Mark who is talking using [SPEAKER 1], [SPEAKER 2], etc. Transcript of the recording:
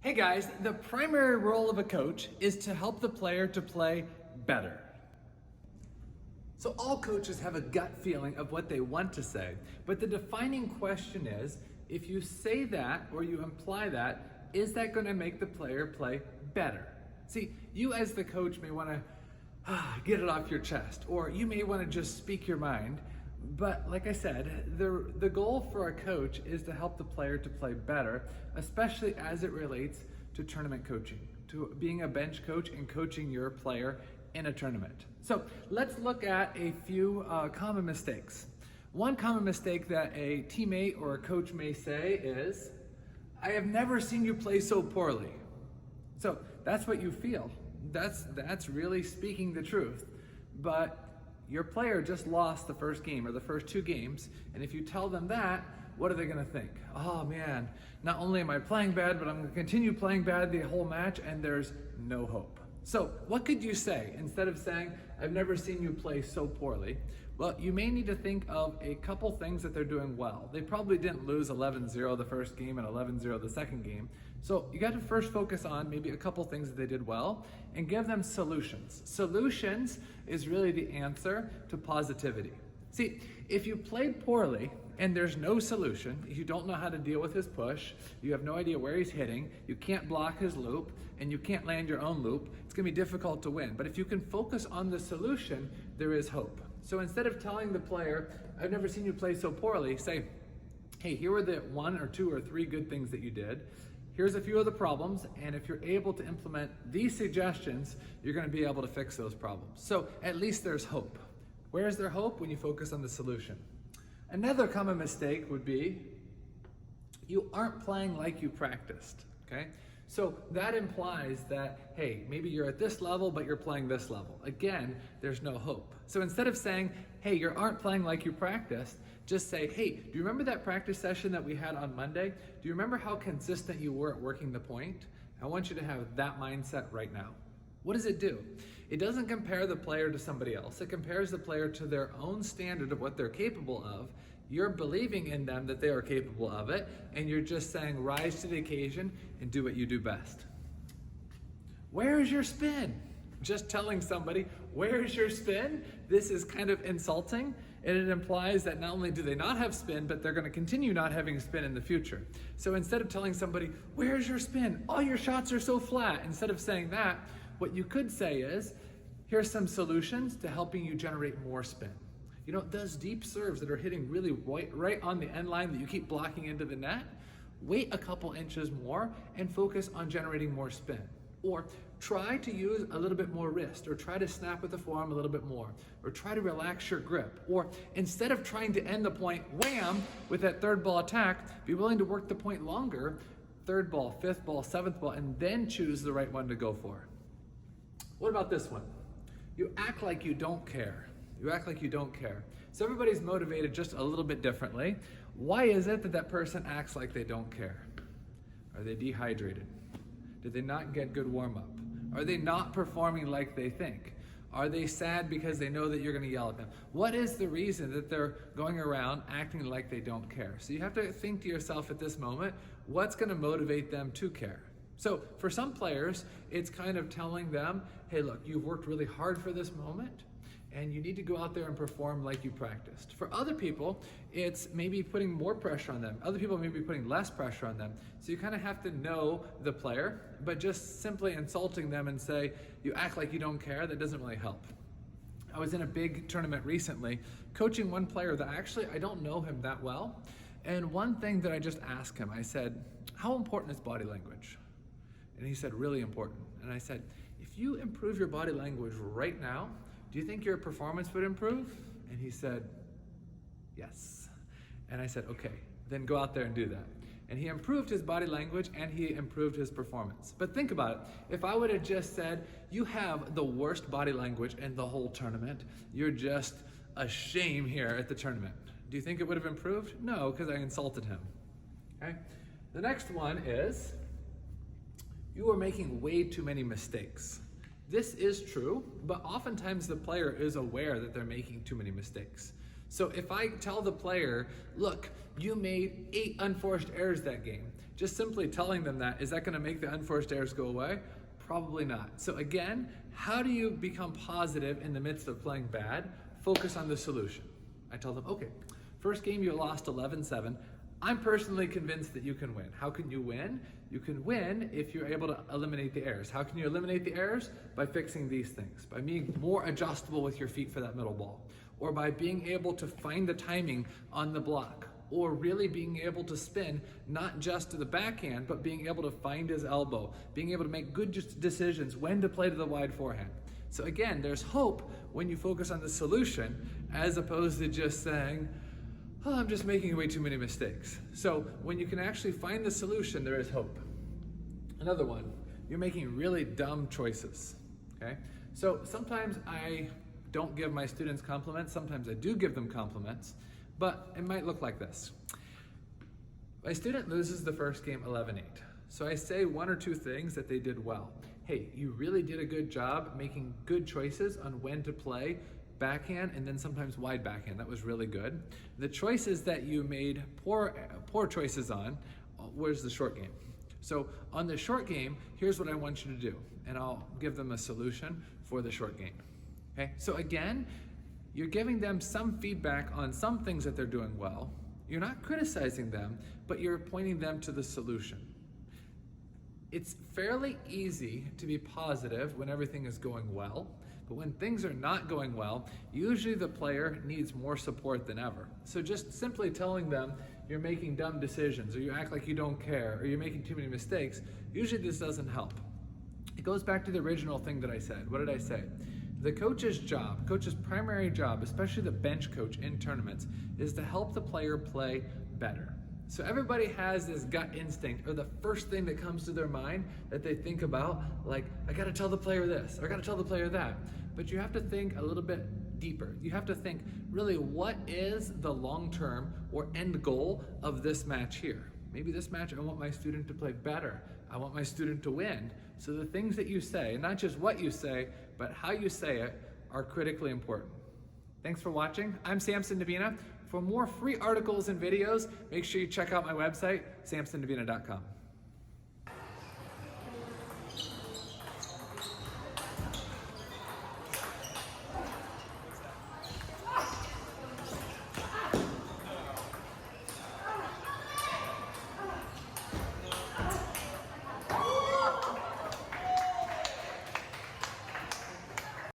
[SPEAKER 1] Hey guys, the primary role of a coach is to help the player to play better. So all coaches have a gut feeling of what they want to say, but the defining question is, if you say that or you imply that, is that going to make the player play better? See, you as the coach may want to get it off your chest, or you may want to just speak your mind. But like I said, the goal for a coach is to help the player to play better, especially as it relates to tournament coaching, to being a bench coach and coaching your player in a tournament. So let's look at a few common mistakes. One common mistake that a teammate or a coach may say is, "I have never seen you play so poorly." So that's what you feel. That's really speaking the truth. But your player just lost the first game or the first two games, and if you tell them that, what are they going to think? Oh man, not only am I playing bad, but I'm going to continue playing bad the whole match, and there's no hope. So what could you say instead of saying, "I've never seen you play so poorly"? Well, you may need to think of a couple things that they're doing well. They probably didn't lose 11-0 the first game and 11-0 the second game. So you got to first focus on maybe a couple things that they did well and give them solutions. Solutions is really the answer to positivity. See, if you played poorly and there's no solution, you don't know how to deal with his push, you have no idea where he's hitting, you can't block his loop, and you can't land your own loop, it's going to be difficult to win. But if you can focus on the solution, there is hope. So instead of telling the player, "I've never seen you play so poorly," say, "Hey, here were the 1 or 2 or 3 good things that you did. Here's a few of the problems, and if you're able to implement these suggestions, you're going to be able to fix those problems." So at least there's hope. Where is there hope? When you focus on the solution. Another common mistake would be you aren't playing like you practiced, okay? So that implies that, hey, maybe you're at this level, but you're playing this level. Again, there's no hope. So instead of saying, "Hey, you aren't playing like you practiced," just say, "Hey, do you remember that practice session that we had on Monday? Do you remember how consistent you were at working the point? I want you to have that mindset right now." What does it do? It doesn't compare the player to somebody else. It compares the player to their own standard of what they're capable of. You're believing in them that they are capable of it, and you're just saying, rise to the occasion and do what you do best. Where is your spin? Just telling somebody, "Where is your spin?" This is kind of insulting, and it implies that not only do they not have spin, but they're going to continue not having spin in the future. So instead of telling somebody, "Where's your spin? All your shots are so flat," instead of saying that, what you could say is, "Here's some solutions to helping you generate more spin." You know, those deep serves that are hitting really right on the end line that you keep blocking into the net, wait a couple inches more and focus on generating more spin. Or try to use a little bit more wrist, or try to snap with the forearm a little bit more, or try to relax your grip. Or instead of trying to end the point, wham, with that third ball attack, be willing to work the point longer, third ball, fifth ball, seventh ball, and then choose the right one to go for. What about this one? You act like you don't care. You act like you don't care. So everybody's motivated just a little bit differently. Why is it that that person acts like they don't care? Are they dehydrated? Did they not get good warm-up? Are they not performing like they think? Are they sad because they know that you're going to yell at them? What is the reason that they're going around acting like they don't care? So you have to think to yourself at this moment, what's going to motivate them to care? So for some players, it's kind of telling them, "Hey, look, you've worked really hard for this moment, and you need to go out there and perform like you practiced." For other people, it's maybe putting more pressure on them. Other people may be putting less pressure on them. So you kind of have to know the player, but just simply insulting them and say, "You act like you don't care," that doesn't really help. I was in a big tournament recently, coaching one player that actually I don't know him that well. And one thing that I just asked him, I said, "How important is body language?" And he said, "Really important." And I said, "If you improve your body language right now, do you think your performance would improve?" And he said, "Yes." And I said, "Okay, then go out there and do that." And he improved his body language and he improved his performance. But think about it. If I would have just said, "You have the worst body language in the whole tournament. You're just a shame here at the tournament." Do you think it would have improved? No, because I insulted him. Okay. The next one is, you are making way too many mistakes. This is true, but oftentimes the player is aware that they're making too many mistakes. So if I tell the player, "Look, you made 8 unforced errors that game. Just simply telling them that, is that going to make the unforced errors go away? Probably not. So again, how do you become positive in the midst of playing bad? Focus on the solution. I tell them, okay, first game you lost 11-7. I'm personally convinced that you can win. How can you win? You can win if you're able to eliminate the errors. How can you eliminate the errors? By fixing these things, by being more adjustable with your feet for that middle ball, or by being able to find the timing on the block, or really being able to spin not just to the backhand, but being able to find his elbow, being able to make good decisions when to play to the wide forehand. So again, there's hope when you focus on the solution as opposed to just saying, oh, I'm just making way too many mistakes. So when you can actually find the solution, there is hope. Another one, you're making really dumb choices, okay? So sometimes I don't give my students compliments, sometimes I do give them compliments, but it might look like this. My student loses the first game 11-8. So I say one or two things that they did well. Hey, you really did a good job making good choices on when to play backhand and then sometimes wide backhand. That was really good. The choices that you made poor choices on was the short game. So on the short game, here's what I want you to do, and I'll give them a solution for the short game. Okay, so again, you're giving them some feedback on some things that they're doing well. You're not criticizing them, but you're pointing them to the solution. It's fairly easy to be positive when everything is going well, but when things are not going well, usually the player needs more support than ever. So just simply telling them you're making dumb decisions, or you act like you don't care, or you're making too many mistakes, usually this doesn't help. It goes back to the original thing that I said. What did I say? The coach's job, coach's primary job, especially the bench coach in tournaments, is to help the player play better. So everybody has this gut instinct, or the first thing that comes to their mind that they think about, like, I gotta tell the player this, or I gotta tell the player that. But you have to think a little bit deeper. You have to think, really, what is the long-term or end goal of this match here? Maybe this match, I want my student to play better. I want my student to win. So the things that you say, and not just what you say, but how you say it, are critically important. Thanks for watching. I'm Samson Dubina. For more free articles and videos, make sure you check out my website, samsondubina.com.